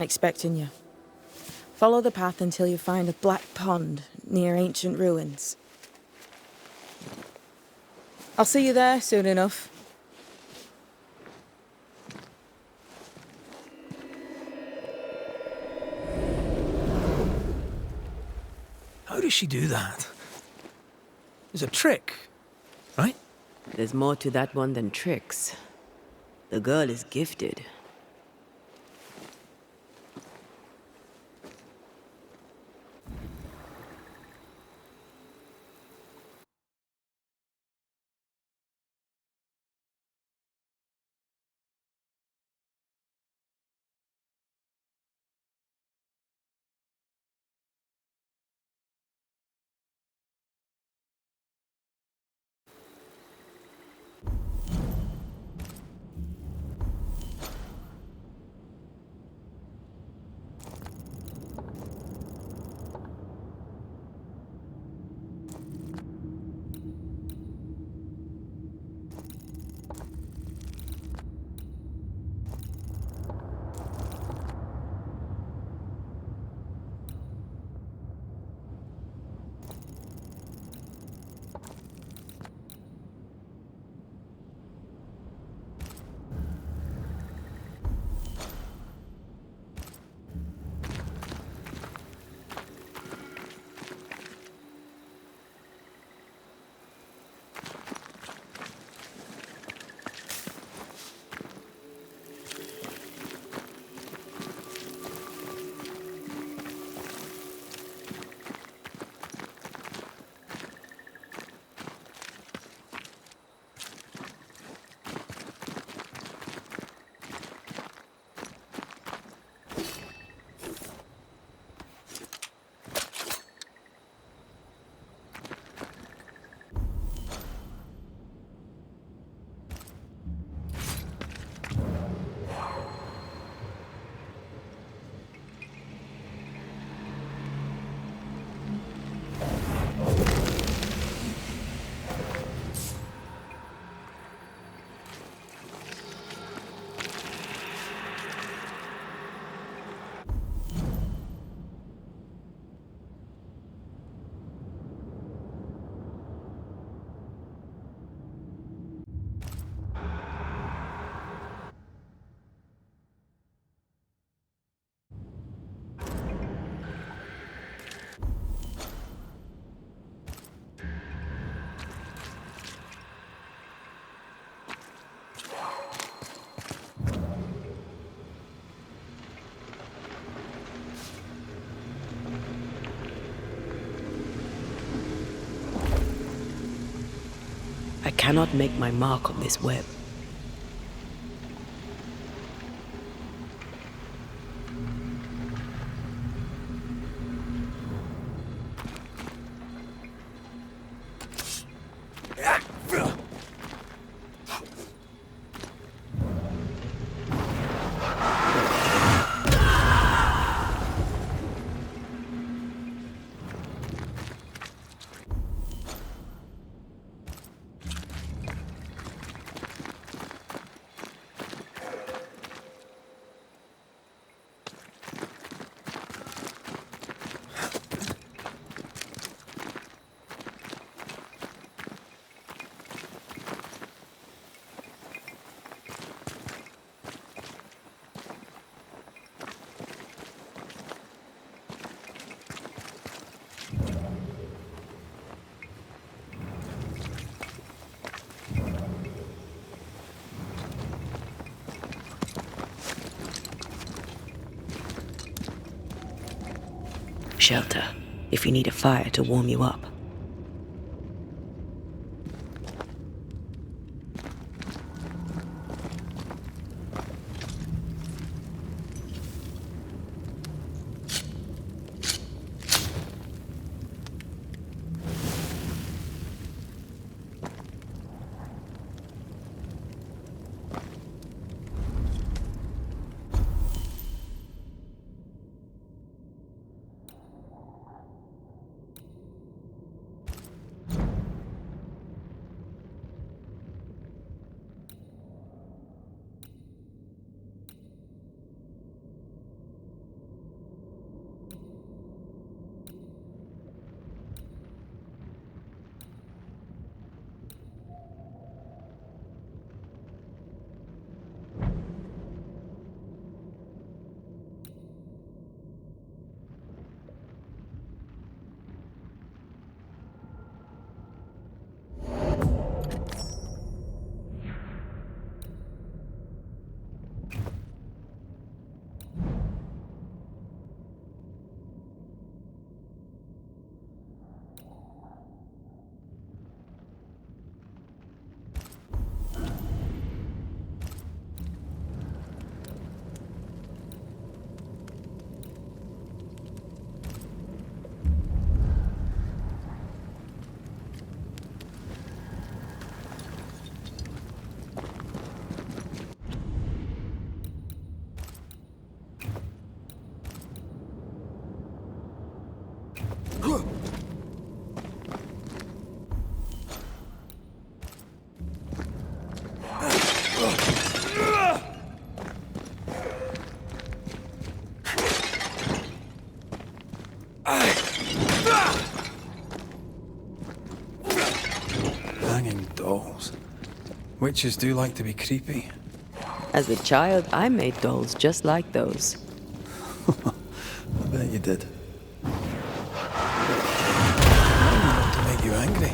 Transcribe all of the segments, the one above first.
Expecting you. Follow the path until you find a black pond near ancient ruins. I'll see you there soon enough. How does she do that? There's a trick, right? There's more to that one than tricks. The girl is gifted. I cannot make my mark on this web. Shelter, if you need a fire to warm you up. Witches do like to be creepy. As a child, I made dolls just like those. I bet you did. Not to make you angry.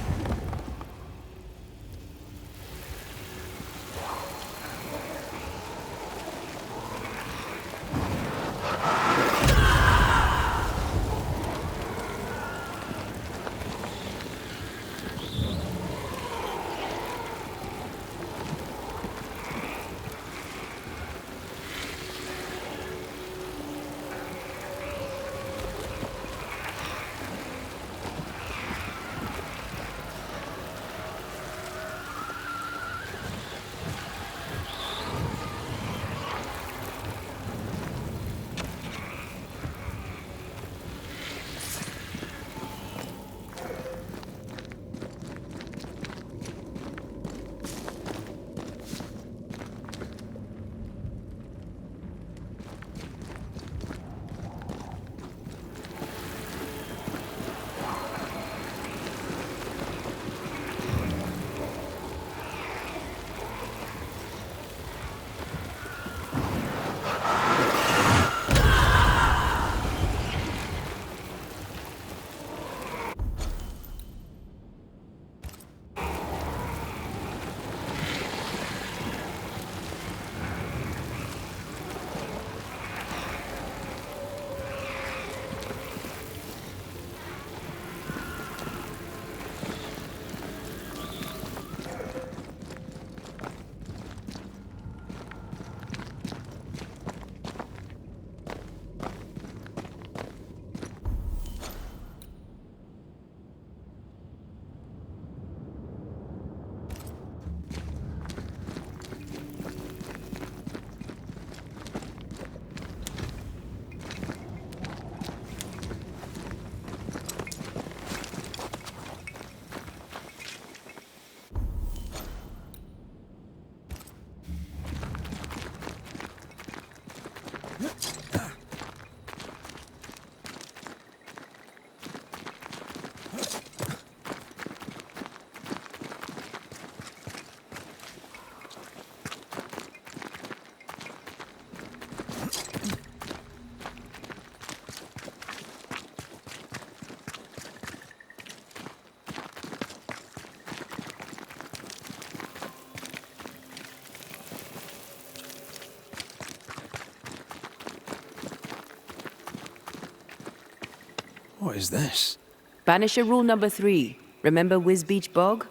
What is this? Banisher rule number 3. Remember Wisbeach Bog?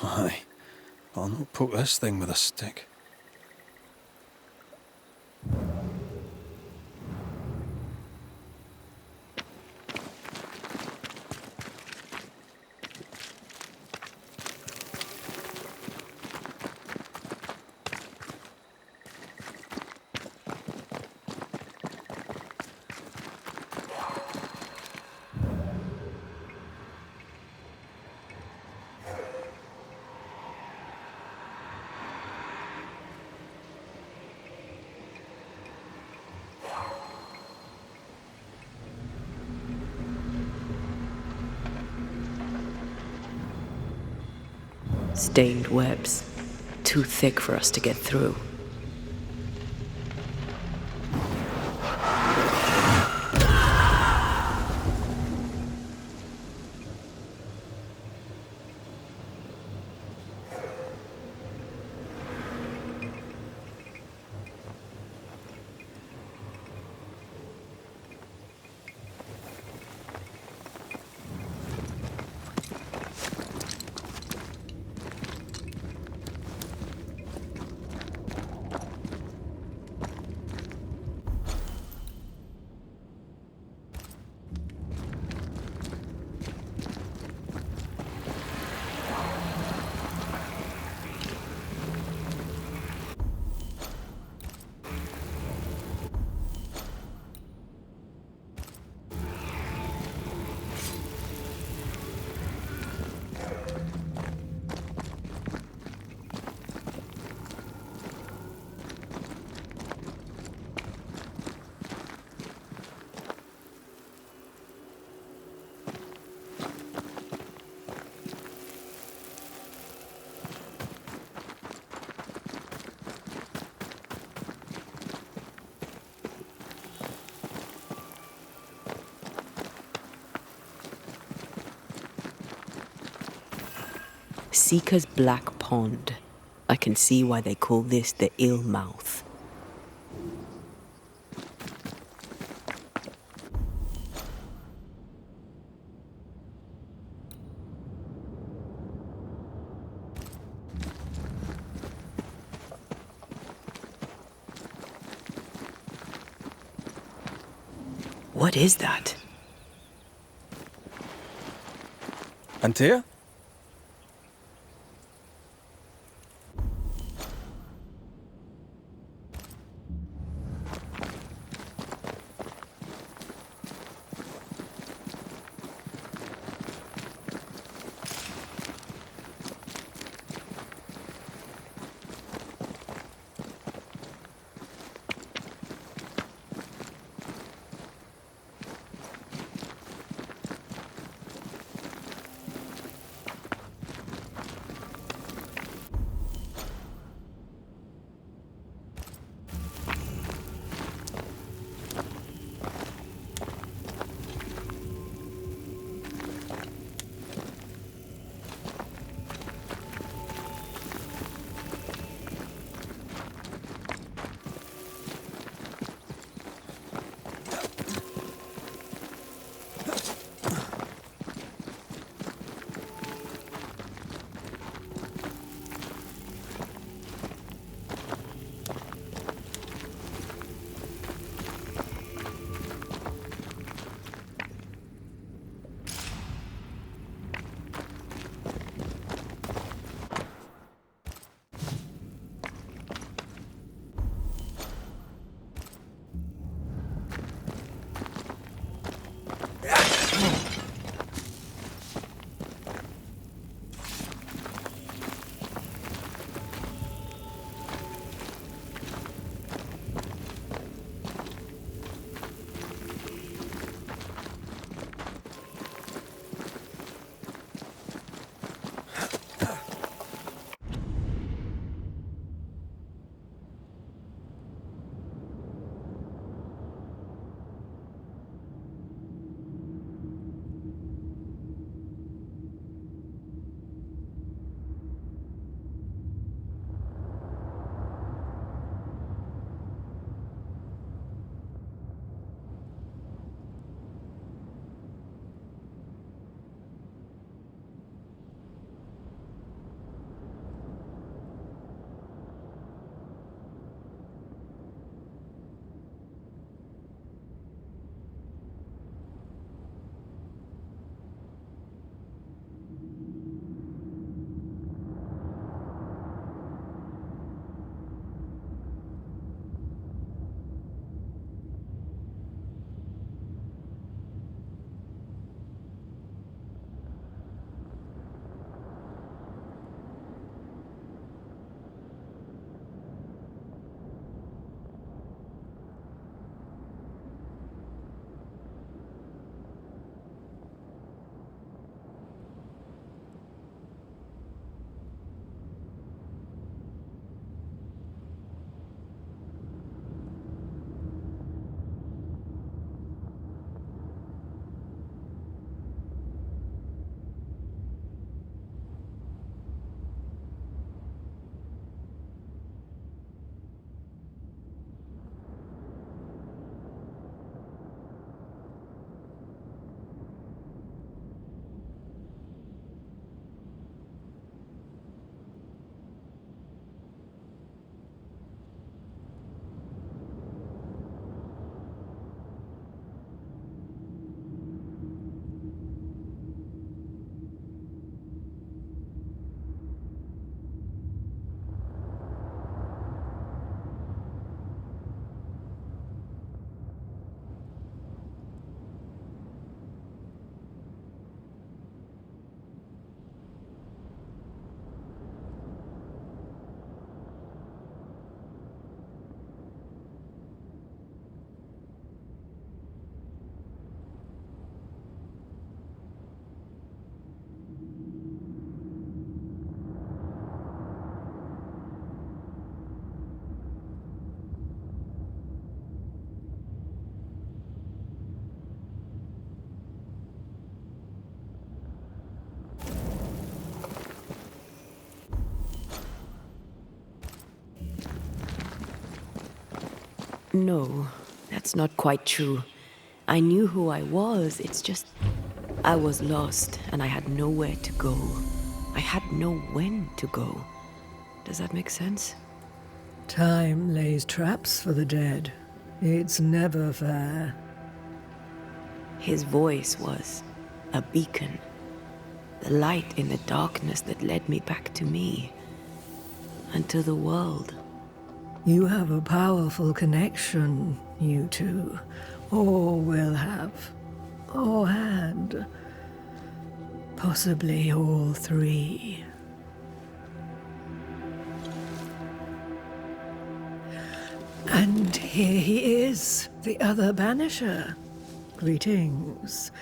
Aye. I'll not poke this thing with a stick. Stained webs. Too thick for us to get through. Seeker's Black Pond. I can see why they call this the Ill Mouth. What is that? Antea? No, that's not quite true. I knew who I was, it's just... I was lost, and I had nowhere to go. I had no when to go. Does that make sense? Time lays traps for the dead. It's never fair. His voice was a beacon. The light in the darkness that led me back to me. And to the world. You have a powerful connection, you two. Or will have. Or had. Possibly all three. And here he is, the other Banisher. Greetings.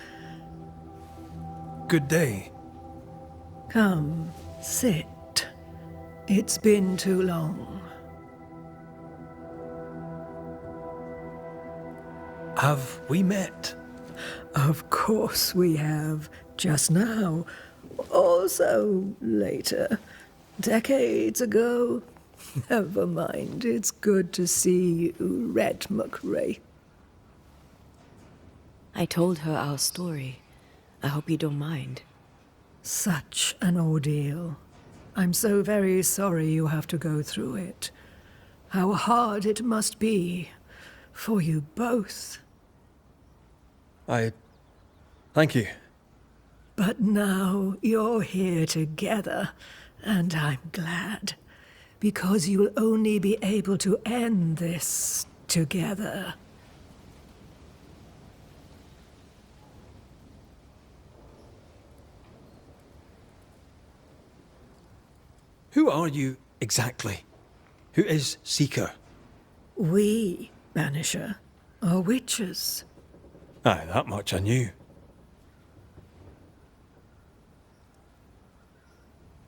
Good day. Come, sit. It's been too long. Have we met? Of course we have. Just now. Also later. Decades ago. Never mind. It's good to see you, Red McRae. I told her our story. I hope you don't mind. Such an ordeal. I'm so very sorry you have to go through it. How hard it must be for you both. Thank you. But now you're here together, and I'm glad. Because you'll only be able to end this together. Who are you exactly? Who is Seeker? We, Banisher, are witches. Aye, that much I knew.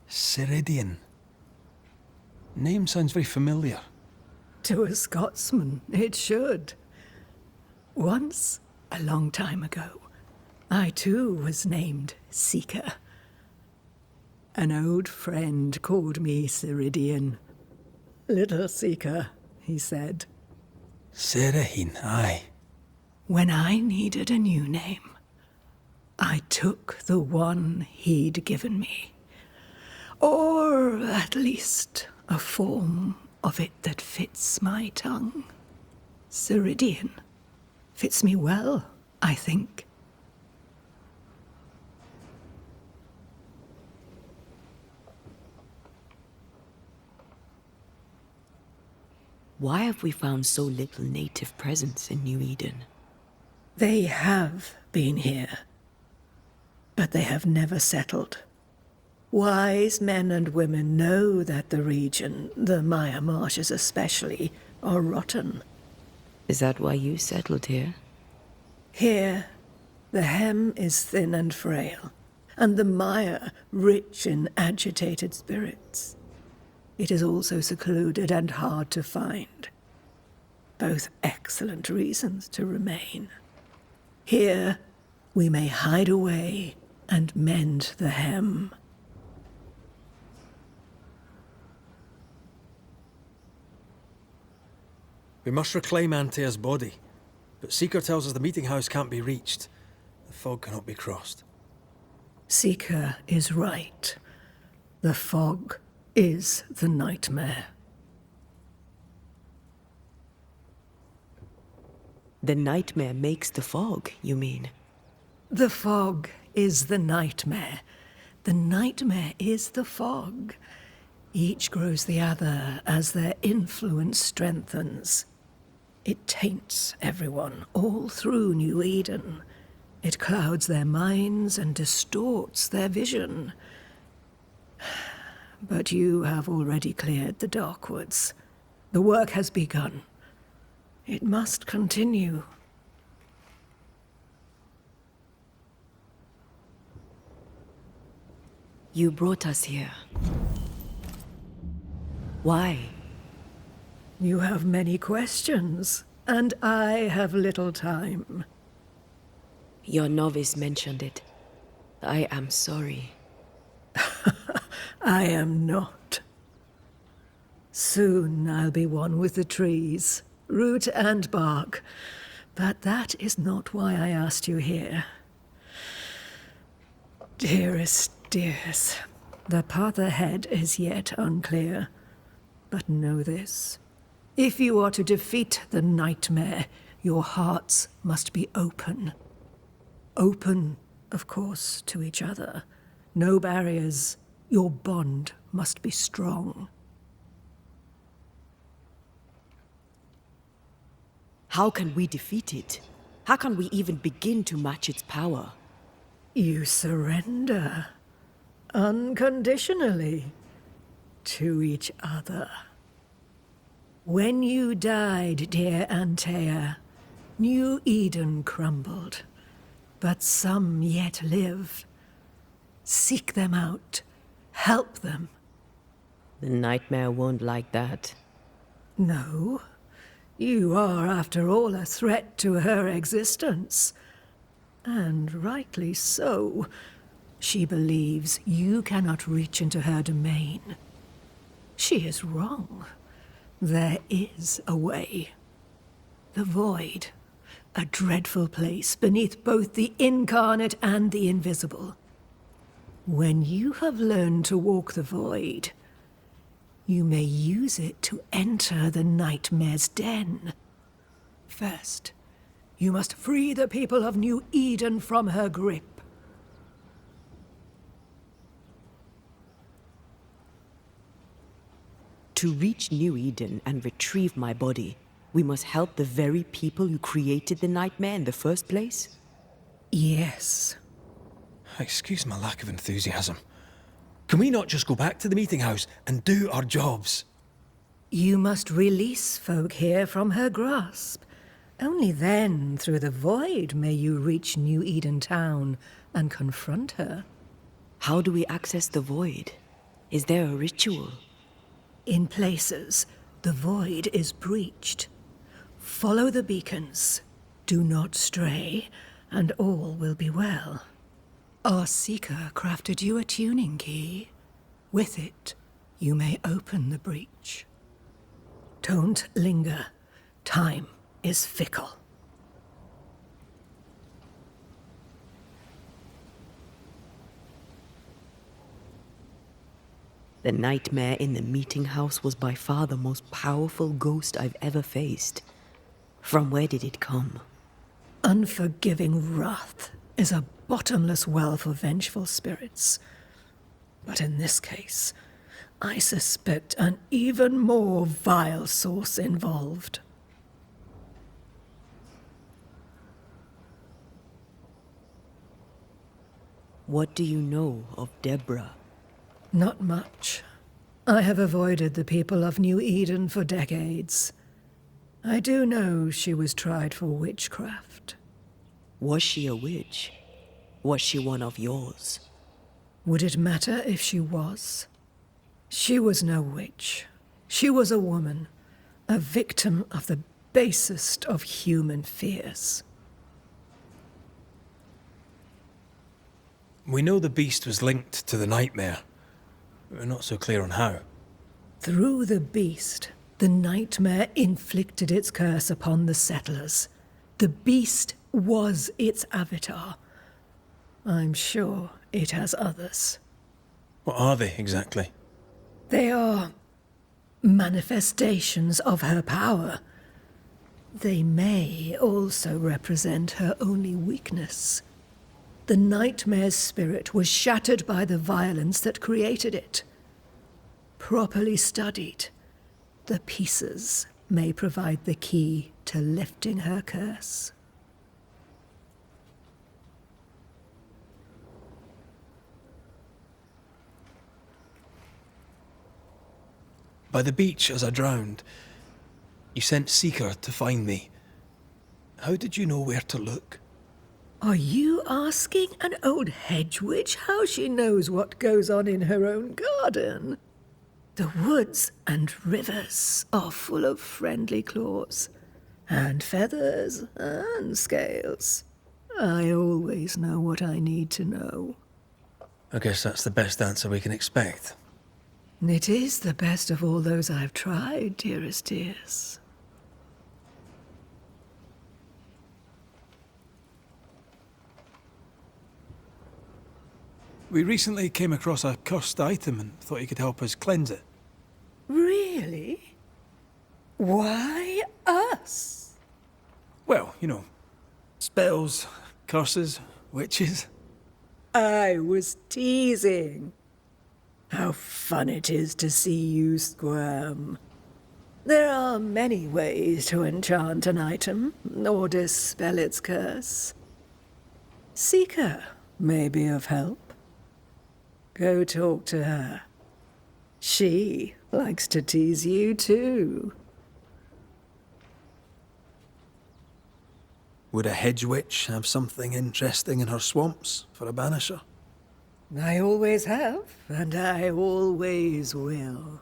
Ceridian. Name sounds very familiar. To a Scotsman, it should. Once, a long time ago, I too was named Seeker. An old friend called me Ceridian. Little Seeker, he said. Serahine, aye. When I needed a new name, I took the one he'd given me. Or at least a form of it that fits my tongue. Ceridian. Fits me well, I think. Why have we found so little native presence in New Eden? They have been here, but they have never settled. Wise men and women know that the region, the Maya marshes especially, are rotten. Is that why you settled here? Here, the hem is thin and frail, and the mire rich in agitated spirits. It is also secluded and hard to find. Both excellent reasons to remain. Here, we may hide away and mend the hem. We must reclaim Antea's body, but Seeker tells us the meeting house can't be reached. The fog cannot be crossed. Seeker is right. The fog is the nightmare. The nightmare makes the fog, you mean? The fog is the nightmare. The nightmare is the fog. Each grows the other as their influence strengthens. It taints everyone, all through New Eden. It clouds their minds and distorts their vision. But you have already cleared the Darkwoods. The work has begun. It must continue. You brought us here. Why? You have many questions, and I have little time. Your novice mentioned it. I am sorry. I am not. Soon I'll be one with the trees, root and bark. But that is not why I asked you here. Dearest dears, the path ahead is yet unclear. But know this. If you are to defeat the nightmare, your hearts must be open. Open, of course, to each other. No barriers. Your bond must be strong. How can we defeat it? How can we even begin to match its power? You surrender unconditionally to each other. When you died, dear Antea, New Eden crumbled, but some yet live. Seek them out. Help them. The nightmare won't like that. No. You are, after all, a threat to her existence. And rightly so. She believes you cannot reach into her domain. She is wrong. There is a way. The Void. A dreadful place beneath both the incarnate and the invisible. When you have learned to walk the Void, you may use it to enter the nightmare's den. First, you must free the people of New Eden from her grip. To reach New Eden and retrieve my body, we must help the very people who created the nightmare in the first place? Yes. Excuse my lack of enthusiasm. Can we not just go back to the meeting house and do our jobs? You must release folk here from her grasp. Only then, through the Void, may you reach New Eden Town and confront her. How do we access the Void? Is there a ritual? In places, the Void is breached. Follow the beacons. Do not stray, and all will be well. Our Seeker crafted you a tuning key. With it, you may open the breach. Don't linger. Time is fickle. The nightmare in the meeting house was by far the most powerful ghost I've ever faced. From where did it come? Unforgiving wrath is a bottomless well for vengeful spirits. But in this case, I suspect an even more vile source involved. What do you know of Deborah? Not much. I have avoided the people of New Eden for decades. I do know she was tried for witchcraft. Was she a witch? Was she one of yours? Would it matter if she was? She was no witch. She was a woman, a victim of the basest of human fears. We know the beast was linked to the nightmare. We're not so clear on how. Through the beast, the nightmare inflicted its curse upon the settlers. The beast was its avatar. I'm sure it has others. What are they exactly? They are manifestations of her power. They may also represent her only weakness. The nightmare's spirit was shattered by the violence that created it. Properly studied, the pieces may provide the key to lifting her curse. By the beach as I drowned, you sent Seeker to find me. How did you know where to look? Are you asking an old hedge witch how she knows what goes on in her own garden? The woods and rivers are full of friendly claws, and feathers and scales. I always know what I need to know. I guess that's the best answer we can expect. It is the best of all those I've tried, dearest dears. We recently came across a cursed item and thought you could help us cleanse it. Really? Why us? Well, you know, spells, curses, witches. I was teasing. How fun it is to see you squirm. There are many ways to enchant an item or dispel its curse. Seeker may be of help. Go talk to her. She likes to tease you too. Would a hedge witch have something interesting in her swamps for a banisher? I always have, and I always will.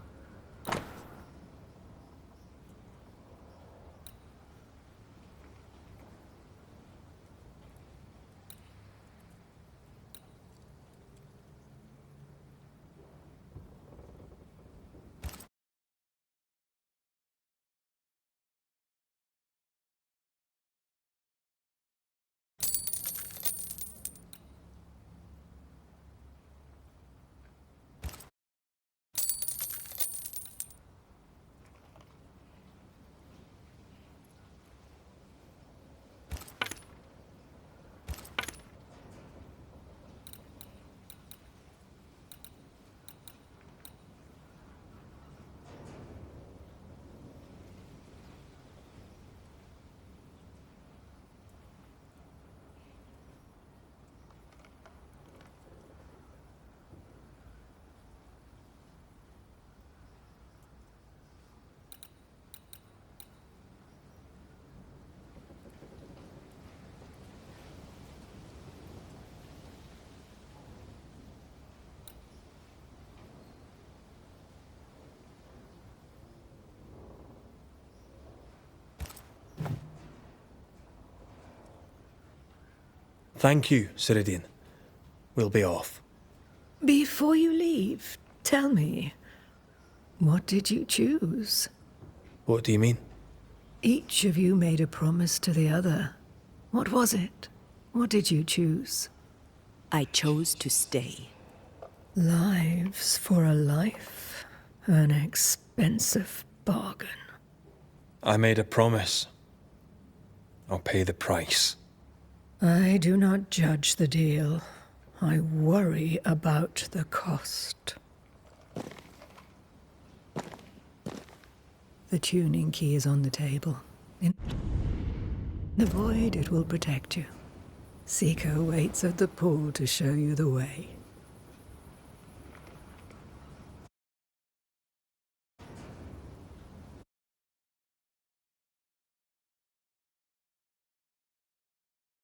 Thank you, Ceridian. We'll be off. Before you leave, tell me, what did you choose? What do you mean? Each of you made a promise to the other. What was it? What did you choose? I chose to stay. Lives for a life. An expensive bargain. I made a promise. I'll pay the price. I do not judge the deal. I worry about the cost. The tuning key is on the table. In the void, it will protect you. Seeker waits at the pool to show you the way.